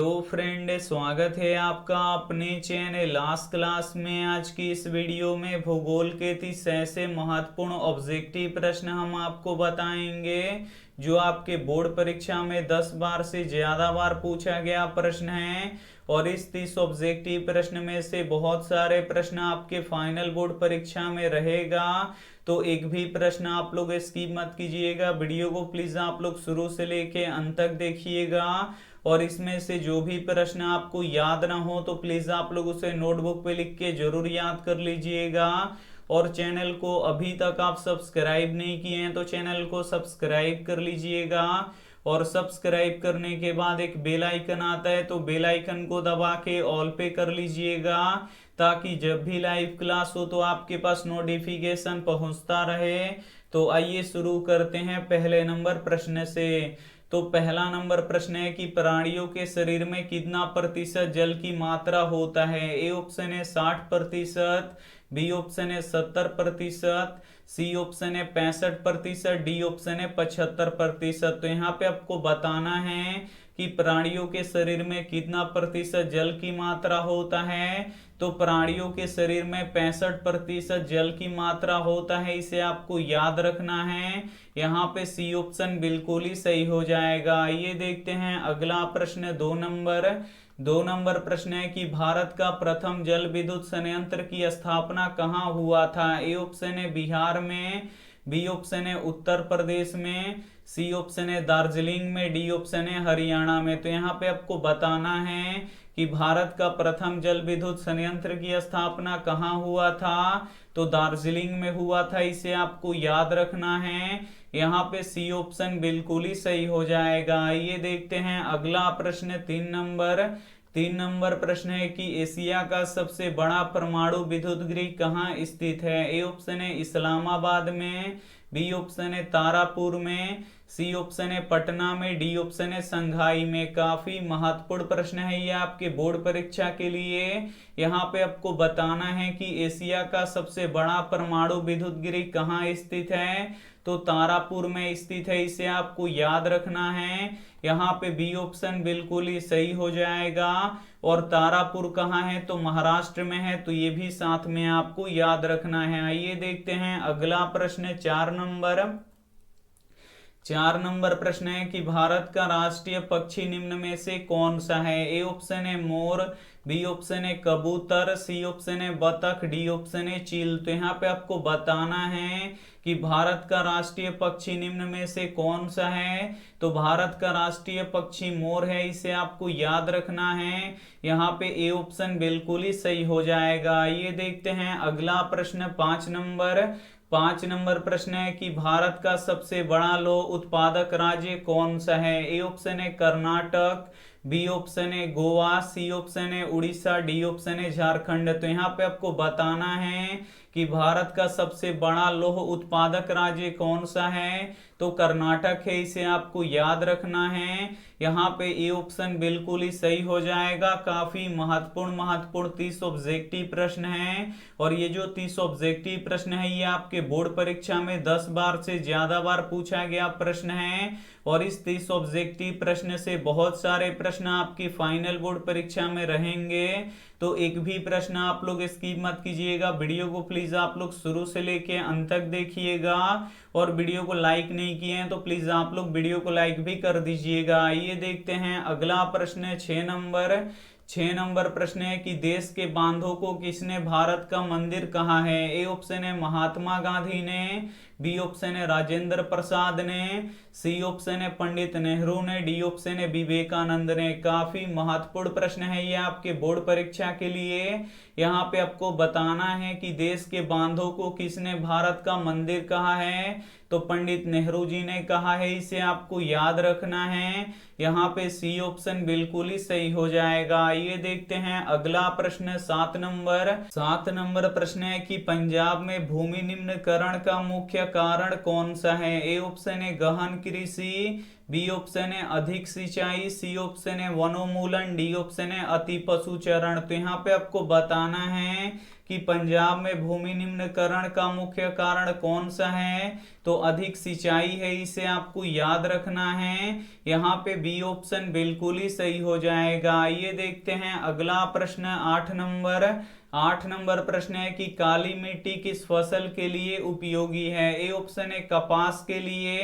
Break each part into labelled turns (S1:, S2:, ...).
S1: तो फ्रेंड, स्वागत है आपका अपने चैनल लास्ट क्लास में। आज की इस वीडियो में भूगोल के 30 ऐसे महत्वपूर्ण ऑब्जेक्टिव प्रश्न हम आपको बताएंगे जो आपके बोर्ड परीक्षा में 10 बार से ज्यादा बार पूछा गया प्रश्न है। और इस 30 ऑब्जेक्टिव प्रश्न में से बहुत सारे प्रश्न आपके फाइनल बोर्ड परीक्षा में रहेगा, तो एक भी प्रश्न आप लोग स्किप मत कीजिएगा। वीडियो को प्लीज आप लोग शुरू से लेके अंत तक देखिएगा। और इसमें से जो भी प्रश्न आपको याद ना हो तो प्लीज आप लोग उसे नोटबुक पे लिख के जरूर याद कर लीजिएगा। और चैनल को अभी तक आप सब्सक्राइब नहीं किए हैं तो चैनल को सब्सक्राइब कर लीजिएगा। और सब्सक्राइब करने के बाद एक बेल आइकन आता है, तो बेल आइकन को दबा के ऑल पे कर लीजिएगा, ताकि जब भी लाइव क्लास हो तो आपके पास नोटिफिकेशन पहुंचता रहे। तो आइए शुरू करते हैं पहले नंबर प्रश्न से। तो पहला नंबर प्रश्न है कि प्राणियों के शरीर में कितना प्रतिशत जल की मात्रा होता है। ए ऑप्शन है 60%, बी ऑप्शन है 70%, सी ऑप्शन है 65%, डी ऑप्शन है 75%। तो यहाँ पे आपको बताना है कि प्राणियों के शरीर में कितना प्रतिशत जल की मात्रा होता है। तो प्राणियों के शरीर में 65% जल की मात्रा होता है, इसे आपको याद रखना है। यहाँ पे सी ऑप्शन बिल्कुल ही सही हो जाएगा। ये देखते हैं अगला प्रश्न, 2 नंबर प्रश्न है कि भारत का प्रथम जल विद्युत संयंत्र की स्थापना कहाँ हुआ था। ए ऑप्शन है बिहार में, बी ऑप्शन है उत्तर प्रदेश में, सी ऑप्शन है दार्जिलिंग में, डी ऑप्शन है हरियाणा में। तो यहाँ पे आपको बताना है कि भारत का प्रथम जल विद्युत संयंत्र की स्थापना कहाँ हुआ था। तो दार्जिलिंग में हुआ था, इसे आपको याद रखना है। यहाँ पे सी ऑप्शन बिल्कुल ही सही हो जाएगा। ये देखते हैं अगला प्रश्न, 3 नंबर प्रश्न है कि एशिया का सबसे बड़ा परमाणु विद्युत गृह कहाँ स्थित है। ए ऑप्शन है इस्लामाबाद में, बी ऑप्शन है तारापुर में, सी ऑप्शन है पटना में, डी ऑप्शन है संघाई में। काफी महत्वपूर्ण प्रश्न है ये आपके बोर्ड परीक्षा के लिए। यहाँ पे आपको बताना है कि एशिया का सबसे बड़ा परमाणु विद्युत गृह कहाँ स्थित है। तो तारापुर में स्थित है, इसे आपको याद रखना है। यहाँ पे बी ऑप्शन बिल्कुल ही सही हो जाएगा। और तारापुर कहाँ है, तो महाराष्ट्र में है, तो ये भी साथ में आपको याद रखना है। आइए देखते हैं अगला प्रश्न, 4 नंबर प्रश्न है कि भारत का राष्ट्रीय पक्षी निम्न में से कौन सा है। ए ऑप्शन है मोर, बी ऑप्शन है कबूतर, सी ऑप्शन है बतख, डी ऑप्शन है चील। तो यहाँ पे आपको बताना है कि भारत का राष्ट्रीय पक्षी निम्न में से कौन सा है। तो भारत का राष्ट्रीय पक्षी मोर है, इसे आपको याद रखना है। यहाँ पे ए ऑप्शन बिल्कुल ही सही हो जाएगा। ये देखते हैं अगला प्रश्न, 5 नंबर प्रश्न है कि भारत का सबसे बड़ा लौह उत्पादक राज्य कौन सा है। ए ऑप्शन है कर्नाटक, बी ऑप्शन है गोवा, सी ऑप्शन है उड़ीसा, डी ऑप्शन है झारखंड। तो यहाँ पे आपको बताना है कि भारत का सबसे बड़ा लौह उत्पादक राज्य कौन सा है। तो कर्नाटक है, इसे आपको याद रखना है। यहाँ पे ए ऑप्शन बिल्कुल ही सही हो जाएगा। काफी महत्वपूर्ण 30 ऑब्जेक्टिव प्रश्न हैं। और ये जो 30 ऑब्जेक्टिव प्रश्न है ये आपके बोर्ड परीक्षा में 10 बार से ज्यादा बार पूछा गया प्रश्न है। और इस 30 ऑब्जेक्टिव प्रश्न से बहुत सारे प्रश्न आपकी फाइनल बोर्ड परीक्षा में रहेंगे, तो एक भी प्रश्न आप लोग स्किप मत कीजिएगा। वीडियो को प्लीज आप लोग शुरू से लेके अंत तक देखिएगा। और वीडियो को लाइक नहीं किए हैं तो प्लीज आप लोग वीडियो को लाइक भी कर दीजिएगा। आइए देखते हैं अगला प्रश्न, 6 नंबर प्रश्न है कि देश के बांधों को किसने भारत का मंदिर कहा है। ए ऑप्शन है महात्मा गांधी ने, बी ऑप्शन है राजेंद्र प्रसाद ने, सी ऑप्शन है पंडित नेहरू ने, डी ऑप्शन है विवेकानंद ने। काफी महत्वपूर्ण प्रश्न है ये आपके बोर्ड परीक्षा के लिए। यहाँ पे आपको बताना है कि देश के बांधों को किसने भारत का मंदिर कहा है। तो पंडित नेहरू जी ने कहा है, इसे आपको याद रखना है। यहाँ पे सी ऑप्शन बिल्कुल ही सही हो जाएगा। ये देखते हैं अगला प्रश्न, 7 नंबर प्रश्न है कि पंजाब में भूमि निम्नीकरण का मुख्य कारण कौन सा है। ए ऑप्शन है गहन कृषि, बी ऑप्शन है अधिक सिंचाई, सी ऑप्शन है वनोन्मूलन, डी ऑप्शन है अति पशुचरण। तो यहाँ पे आपको बताना है कि पंजाब में भूमि निम्नीकरण का मुख्य कारण कौन सा है, तो अधिक सिंचाई है, इसे आपको याद रखना है। यहाँ पे बी ऑप्शन बिल्कुल ही सही हो जाएगा। आइए देखते हैं अगला प्रश्न 8 नंबर प्रश्न है कि काली मिट्टी किस फसल के लिए उपयोगी है। ए ऑप्शन है कपास के लिए,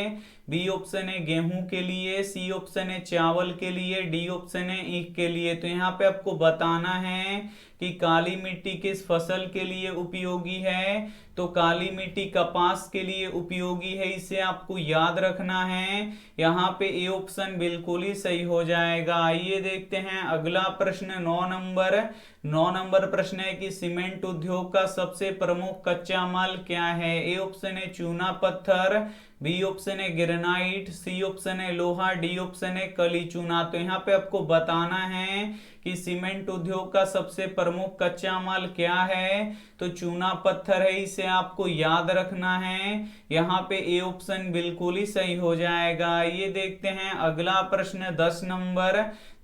S1: बी ऑप्शन है गेहूं के लिए, सी ऑप्शन है चावल के लिए, डी ऑप्शन है ईख के लिए। तो यहाँ पे आपको बताना है कि काली मिट्टी किस फसल के लिए उपयोगी है, तो काली मिट्टी कपास के लिए उपयोगी है, इसे आपको याद रखना है। यहाँ पे ए ऑप्शन बिल्कुल ही सही हो जाएगा। आइए देखते हैं अगला प्रश्न 9 नंबर प्रश्न है कि सीमेंट उद्योग का सबसे प्रमुख कच्चा माल क्या है। ए ऑप्शन है चूना पत्थर, बी ऑप्शन है ग्रेनाइट, सी ऑप्शन है लोहा, डी ऑप्शन है कली चूना। तो यहाँ पे आपको बताना है कि सीमेंट उद्योग का सबसे प्रमुख कच्चा माल क्या है, तो चूना पत्थर है, इसे आपको याद रखना है। यहाँ पे ए ऑप्शन बिल्कुल ही सही हो जाएगा। ये देखते हैं अगला प्रश्न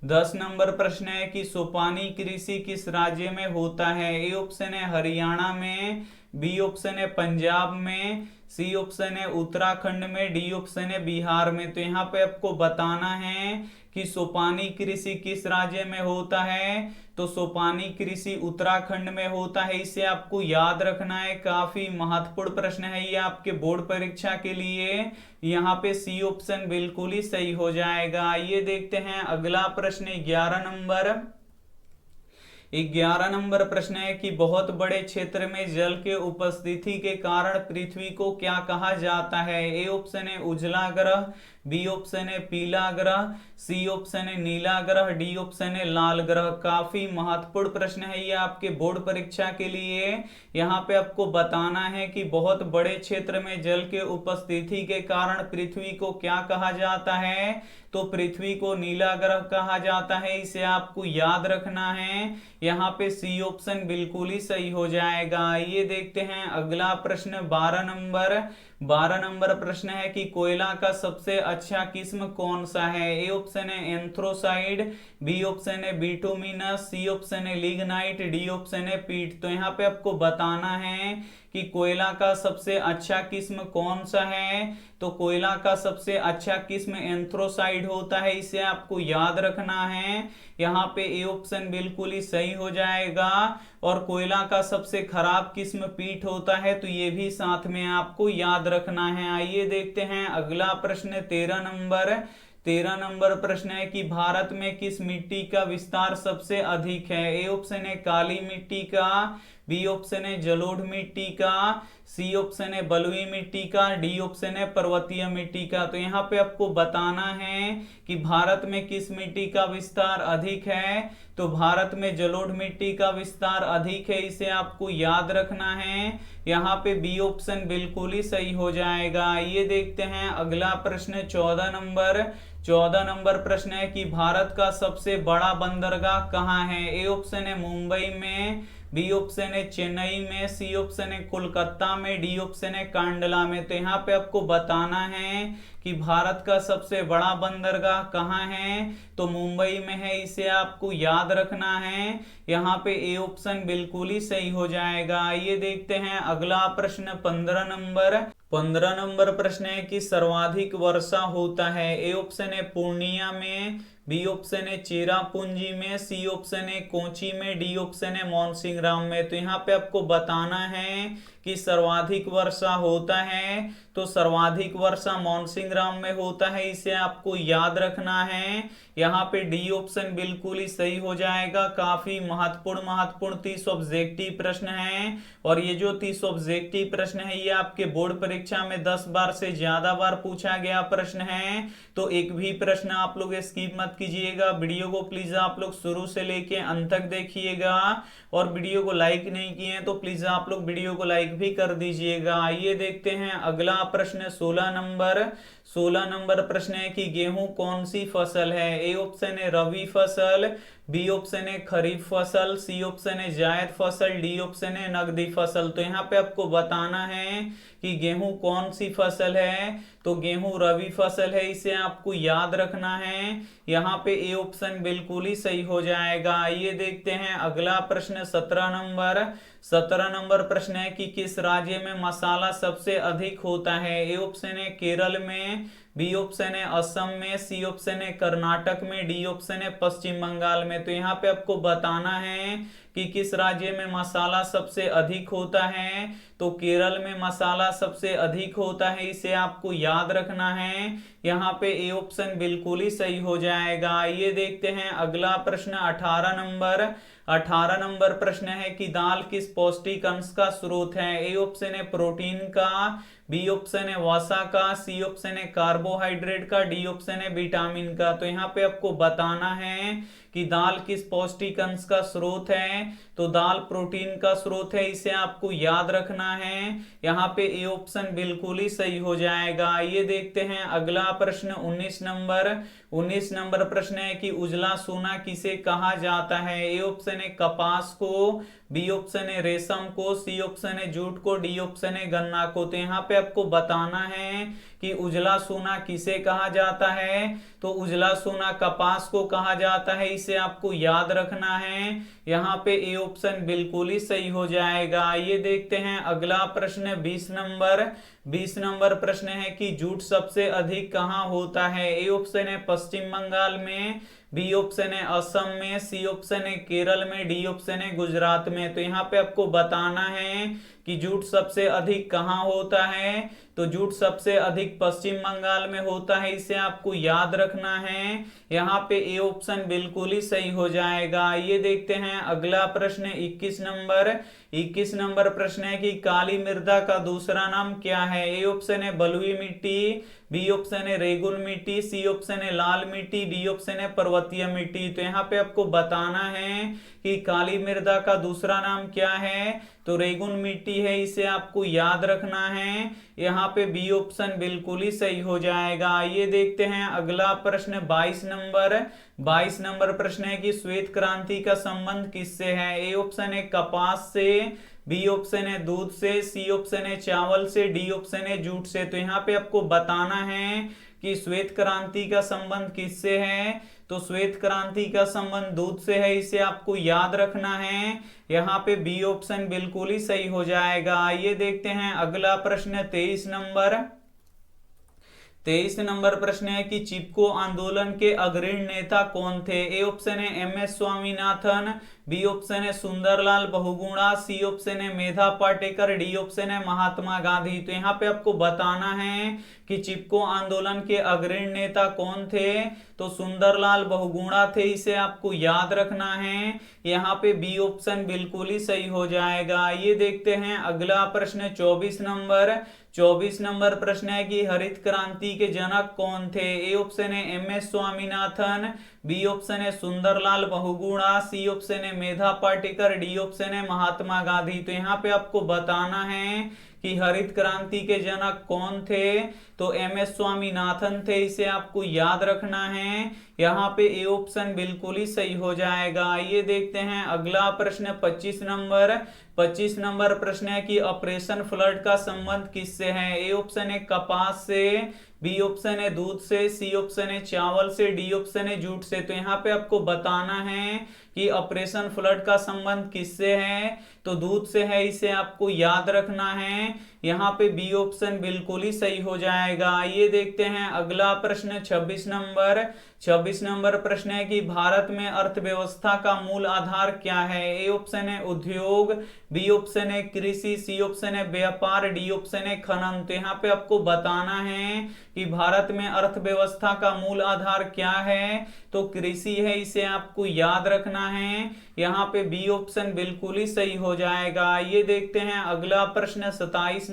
S1: 10 नंबर प्रश्न है कि सोपानी कृषि किस राज्य में होता है। ए ऑप्शन है हरियाणा में, बी ऑप्शन है पंजाब में, सी ऑप्शन है उत्तराखंड में, डी ऑप्शन है बिहार में। तो यहाँ पे आपको बताना है कि सोपानी कृषि किस राज्य में होता है, तो सोपानी कृषि उत्तराखंड में होता है, इसे आपको याद रखना है। काफी महत्वपूर्ण प्रश्न है ये आपके बोर्ड परीक्षा के लिए। यहाँ पे सी ऑप्शन बिल्कुल ही सही हो जाएगा। ये देखते हैं अगला प्रश्न 11 नंबर प्रश्न है कि बहुत बड़े क्षेत्र में जल के उपस्थिति के कारण पृथ्वी को क्या कहा जाता है। ए ऑप्शन है उजला ग्रह, बी ऑप्शन है पीला ग्रह, सी ऑप्शन है नीला ग्रह, डी ऑप्शन है लाल ग्रह। काफी महत्वपूर्ण प्रश्न है ये आपके बोर्ड परीक्षा के लिए। यहाँ पे आपको बताना है कि बहुत बड़े क्षेत्र में जल के उपस्थिति के कारण पृथ्वी को क्या कहा जाता है, तो पृथ्वी को नीला ग्रह कहा जाता है, इसे आपको याद रखना है। यहाँ पे सी ऑप्शन बिल्कुल ही सही हो जाएगा। ये देखते हैं अगला प्रश्न 12 नंबर प्रश्न है कि कोयला का सबसे अच्छा किस्म कौन सा है। ए ऑप्शन है एंथ्रोसाइड, बी ऑप्शन है बिटुमिनस, सी ऑप्शन है लिग्नाइट, डी ऑप्शन है पीट। तो यहाँ पे आपको बताना है कि कोयला का सबसे अच्छा किस्म कौन सा है, तो कोयला का सबसे अच्छा किस्म एंथ्रोसाइड होता है, इसे आपको याद रखना है। यहाँ पे ए ऑप्शन बिल्कुल ही सही हो जाएगा। और कोयला का सबसे खराब किस्म पीट होता है, तो ये भी साथ में आपको याद रखना है। आइए देखते हैं अगला प्रश्न 13 नंबर प्रश्न है कि भारत में किस मिट्टी का विस्तार सबसे अधिक है। ए ऑप्शन है काली मिट्टी का, बी ऑप्शन है जलोढ़ मिट्टी का, सी ऑप्शन है बलुई मिट्टी का, डी ऑप्शन है पर्वतीय मिट्टी का। तो यहाँ पे आपको बताना है कि भारत में किस मिट्टी का विस्तार अधिक है, तो भारत में जलोढ़ मिट्टी का विस्तार अधिक है, इसे आपको याद रखना है। यहाँ पे बी ऑप्शन बिल्कुल ही सही हो जाएगा। ये देखते हैं अगला प्रश्न 14 नंबर प्रश्न है कि भारत का सबसे बड़ा बंदरगाह कहाँ है। ए ऑप्शन है मुंबई में, बी ऑप्शन है चेन्नई में, सी ऑप्शन है कोलकाता में, डी ऑप्शन है कांडला में। तो यहाँ पे आपको बताना है कि भारत का सबसे बड़ा बंदरगाह कहाँ है, तो मुंबई में है, इसे आपको याद रखना है। यहाँ पे ए ऑप्शन बिल्कुल ही सही हो जाएगा। ये देखते हैं अगला प्रश्न 15 नंबर प्रश्न है कि सर्वाधिक वर्षा होता है। ए ऑप्शन है पूर्णिया में, बी ऑप्शन है चेरापूंजी में, सी ऑप्शन है कोची में, डी ऑप्शन है मौनसिंहराम में। तो यहाँ पे आपको बताना है कि सर्वाधिक वर्षा होता है, तो सर्वाधिक वर्षा मौनसिंहराम में होता है, इसे आपको याद रखना है। यहाँ पे डी ऑप्शन बिल्कुल ही सही हो जाएगा। काफी महत्वपूर्ण 30 ऑब्जेक्टिव प्रश्न है, और ये जो 30 ऑब्जेक्टिव प्रश्न है ये आपके बोर्ड परीक्षा में 10 बार से ज्यादा बार पूछा गया प्रश्न है। तो एक भी प्रश्न आप लोग स्किप मत कीजिएगा। वीडियो को प्लीज आप लोग शुरू से लेके अंत तक देखिएगा, और वीडियो को लाइक नहीं किए हैं तो प्लीज आप लोग वीडियो को लाइक भी कर दीजिएगा। आइए देखते हैं अगला प्रश्न 16 नंबर प्रश्न है कि गेहूं कौन सी फसल है। ए ऑप्शन है रबी फसल, बी ऑप्शन है खरीफ फसल, सी ऑप्शन है जायद फसल, डी ऑप्शन है नगदी फसल। तो यहाँ पे आपको बताना है कि गेहूं कौन सी फसल है, तो गेहूं रबी फसल है, इसे आपको याद रखना है। यहाँ पे ए ऑप्शन बिल्कुल ही सही हो जाएगा। ये देखते हैं अगला प्रश्न 17 नंबर प्रश्न है कि किस राज्य में मसाला सबसे अधिक होता है। ए ऑप्शन है केरल में, बी ऑप्शन है असम में, सी ऑप्शन है कर्नाटक में, डी ऑप्शन है पश्चिम बंगाल में। तो यहाँ पे आपको बताना है कि किस राज्य में मसाला सबसे अधिक होता है। तो केरल में मसाला सबसे अधिक होता है, इसे आपको याद रखना है। यहाँ पे ए ऑप्शन बिल्कुल ही सही हो जाएगा। ये देखते हैं अगला प्रश्न 18 नंबर प्रश्न है कि दाल किस पौष्टिक अंश का स्रोत है। ए ऑप्शन है प्रोटीन का, बी ऑप्शन है वसा का, सी ऑप्शन है कार्बोहाइड्रेट का, डी ऑप्शन है विटामिन का। तो यहाँ पे आपको बताना है कि दाल किस पौष्टिक अंश का स्रोत है। तो दाल प्रोटीन का स्रोत है, इसे आपको याद रखना है। यहाँ पे ए ऑप्शन बिल्कुल ही सही हो जाएगा। ये देखते हैं अगला प्रश्न 19 नंबर प्रश्न है कि उजला सोना किसे कहा जाता है। ए ऑप्शन है कपास को, बी ऑप्शन है रेशम को, सी ऑप्शन है जूट को, डी ऑप्शन है गन्ना को। तो यहाँ पे आपको बताना है कि उजला सोना किसे कहा जाता है। तो उजला सोना कपास को कहा जाता है, इसे आपको याद रखना है। यहाँ पे ए ऑप्शन बिल्कुल ही सही हो जाएगा। ये देखते हैं अगला प्रश्न 20 नंबर प्रश्न है कि जूट सबसे अधिक कहाँ होता है। ए ऑप्शन है पश्चिम बंगाल में, बी ऑप्शन है असम में, सी ऑप्शन है केरल में, डी ऑप्शन है गुजरात में। तो यहाँ पे आपको बताना है कि जूट सबसे अधिक कहाँ होता है। तो जूट सबसे अधिक पश्चिम बंगाल में होता है, इसे आपको याद रखना है। यहाँ पे ए ऑप्शन बिल्कुल ही सही हो जाएगा। ये देखते हैं अगला प्रश्न 21 नंबर प्रश्न है कि काली मृदा का दूसरा नाम क्या है। ए ऑप्शन है बलुई मिट्टी, बी ऑप्शन है रेगुल मिट्टी, सी ऑप्शन है लाल मिट्टी, डी ऑप्शन है पर्वतीय मिट्टी। तो यहाँ पे आपको बताना है कि काली मृदा का दूसरा नाम क्या है। तो रेगुल मिट्टी है, इसे आपको याद रखना है। यहाँ पे बी ऑप्शन बिल्कुल ही सही हो जाएगा। ये देखते हैं अगला प्रश्न 22 नंबर प्रश्न है कि श्वेत क्रांति का संबंध किससे है। ए ऑप्शन है कपास से, बी ऑप्शन है दूध से, सी ऑप्शन है चावल से, डी ऑप्शन है जूट से। तो यहाँ पे आपको बताना है कि श्वेत क्रांति का संबंध किससे है। तो श्वेत क्रांति का संबंध दूध से है, इसे आपको याद रखना है। यहाँ पे बी ऑप्शन बिल्कुल ही सही हो जाएगा। ये देखते हैं अगला प्रश्न 23 नंबर प्रश्न है कि चिपको आंदोलन के अग्रणी नेता कौन थे। ए ऑप्शन है M S Swaminathan, B option है सुंदरलाल बहुगुणा, सी ऑप्शन है मेधा पाटेकर, डी ऑप्शन है महात्मा गांधी। तो यहाँ पे आपको बताना है कि चिपको आंदोलन के अग्रणी नेता कौन थे। तो सुंदरलाल बहुगुणा थे, इसे आपको याद रखना है। यहाँ पे बी ऑप्शन बिल्कुल ही सही हो जाएगा। ये देखते हैं अगला प्रश्न 24 नंबर प्रश्न है कि हरित क्रांति के जनक कौन थे। ए ऑप्शन है M S Swaminathan, B option है सुंदरलाल बहुगुणा, सी ऑप्शन है मेधा पाटेकर, डी ऑप्शन है महात्मा गांधी। तो यहाँ पे आपको बताना है कि हरित क्रांति के जनक कौन थे। तो एम एस स्वामीनाथन थे, इसे आपको याद रखना है। यहाँ पे ए ऑप्शन बिल्कुल ही सही हो जाएगा। ये देखते हैं अगला प्रश्न 25 नंबर प्रश्न है कि ऑपरेशन फ्लड का संबंध किससे है। ए ऑप्शन है कपास से, बी ऑप्शन है दूध से, सी ऑप्शन है चावल से, डी ऑप्शन है जूट से। तो यहाँ पे आपको बताना है कि ऑपरेशन फ्लड का संबंध किससे है। तो दूध से है, इसे आपको याद रखना है। यहाँ पे बी ऑप्शन बिल्कुल ही सही हो जाएगा। ये देखते हैं अगला प्रश्न 26 नंबर प्रश्न है कि भारत में अर्थव्यवस्था का मूल आधार क्या है। ए ऑप्शन है उद्योग, बी ऑप्शन है कृषि, सी ऑप्शन है व्यापार, डी ऑप्शन है खनन। तो यहाँ पे आपको बताना है कि भारत में अर्थव्यवस्था का मूल आधार क्या है। तो कृषि है, इसे आपको याद रखना है। यहाँ पे बी ऑप्शन बिल्कुल ही सही हो जाएगा। ये देखते हैं अगला प्रश्न 27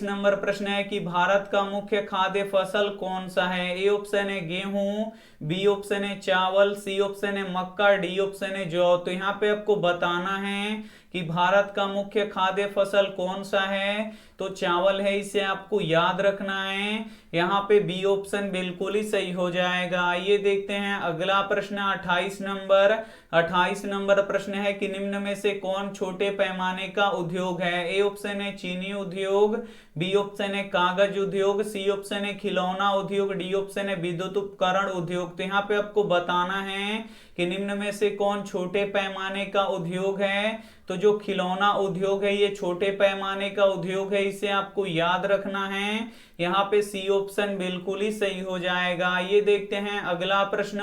S1: नंबर प्रश्न है कि भारत का मुख्य खाद्य फसल कौन सा है। ए ऑप्शन है गेहूं, बी ऑप्शन है चावल, सी ऑप्शन है मक्का, डी ऑप्शन है जौ। तो यहाँ पे आपको बताना है कि भारत का मुख्य खाद्य फसल कौन सा है। तो चावल है, इसे आपको याद रखना है। यहाँ पे बी ऑप्शन बिल्कुल ही सही हो जाएगा। ये देखते हैं अगला प्रश्न 28 नंबर प्रश्न है कि निम्न में से कौन छोटे पैमाने का उद्योग है। ए ऑप्शन है चीनी उद्योग, बी ऑप्शन है कागज उद्योग, सी ऑप्शन है खिलौना उद्योग, डी ऑप्शन है विद्युत उपकरण उद्योग। तो यहाँ पे आपको बताना है कि निम्न में से कौन छोटे पैमाने का उद्योग है। तो जो खिलौना उद्योग है ये छोटे पैमाने का उद्योग है, इसे आपको याद रखना है। यहाँ पे सी ऑप्शन बिल्कुल ही सही हो जाएगा। ये देखते हैं अगला प्रश्न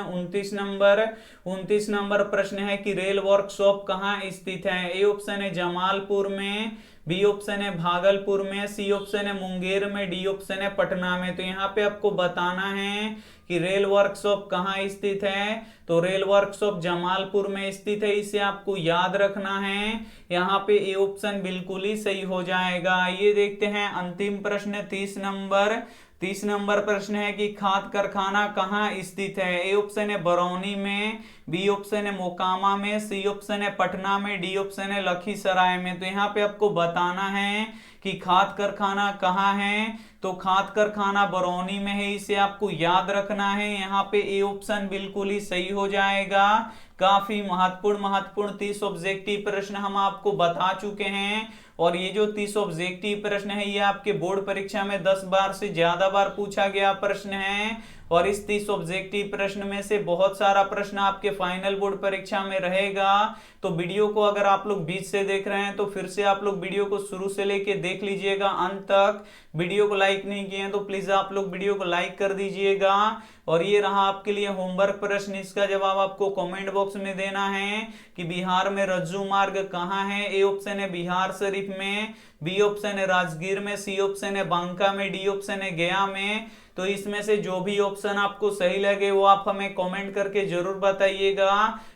S1: 29 नंबर प्रश्न है कि रेल वर्कशॉप कहाँ स्थित है। ए ऑप्शन है जमालपुर में, बी ऑप्शन है भागलपुर में, सी ऑप्शन है मुंगेर में, डी ऑप्शन है पटना में। तो यहाँ पे आपको बताना है कि रेल वर्कशॉप कहाँ स्थित है। तो रेल वर्कशॉप जमालपुर में स्थित है, इसे आपको याद रखना है। यहाँ पे ए ऑप्शन बिल्कुल ही सही हो जाएगा। ये देखते हैं अंतिम प्रश्न 30 नंबर प्रश्न है कि खाद कारखाना कहाँ स्थित है। ए ऑप्शन है बरौनी में, बी ऑप्शन है मोकामा में, सी ऑप्शन है पटना में, डी ऑप्शन है लखीसराय में। तो यहाँ पे आपको बताना है कि खाद कारखाना कहाँ है। तो खाद कारखाना बरौनी में है, इसे आपको याद रखना है। यहाँ पे ए ऑप्शन बिल्कुल ही सही हो जाएगा। काफी महत्वपूर्ण 30 ऑब्जेक्टिव प्रश्न हम आपको बता चुके हैं। और ये जो 30 ऑब्जेक्टिव प्रश्न है ये आपके बोर्ड परीक्षा में 10 बार से ज्यादा बार पूछा गया प्रश्न है। और इस 30 ऑब्जेक्टिव प्रश्न में से बहुत सारा प्रश्न आपके फाइनल बोर्ड परीक्षा में रहेगा। तो वीडियो को अगर आप लोग बीच से देख रहे हैं तो फिर से आप लोग वीडियो को शुरू से लेके देख लीजिएगा अंत तक। वीडियो को लाइक नहीं किए हैं तो प्लीज आप लोग वीडियो को लाइक कर दीजिएगा। और ये रहा आपके लिए होमवर्क प्रश्न, इसका जवाब आपको कमेंट बॉक्स में देना है कि बिहार में रज्जू मार्ग कहाँ है। ए ऑप्शन है बिहार शरीफ में, बी ऑप्शन है राजगीर में, सी ऑप्शन है बांका में, डी ऑप्शन है गया में। तो इसमें से जो भी ऑप्शन आपको सही लगे वो आप हमें कमेंट करके जरूर बताइएगा।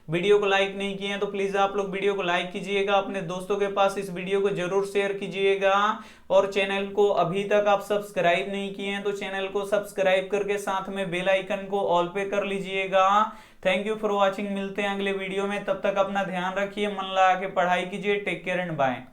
S1: वीडियो को लाइक नहीं किए हैं तो प्लीज आप लोग वीडियो को लाइक कीजिएगा, अपने दोस्तों के पास इस वीडियो को जरूर शेयर कीजिएगा। और चैनल को अभी तक आप सब्सक्राइब नहीं किए हैं तो चैनल को सब्सक्राइब करके साथ में बेल आइकन को ऑल पे कर लीजिएगा। Thank you for watching. मिलते हैं अगले वीडियो में, तब तक अपना ध्यान रखिए, मन लगा के पढ़ाई कीजिए। Take care and bye.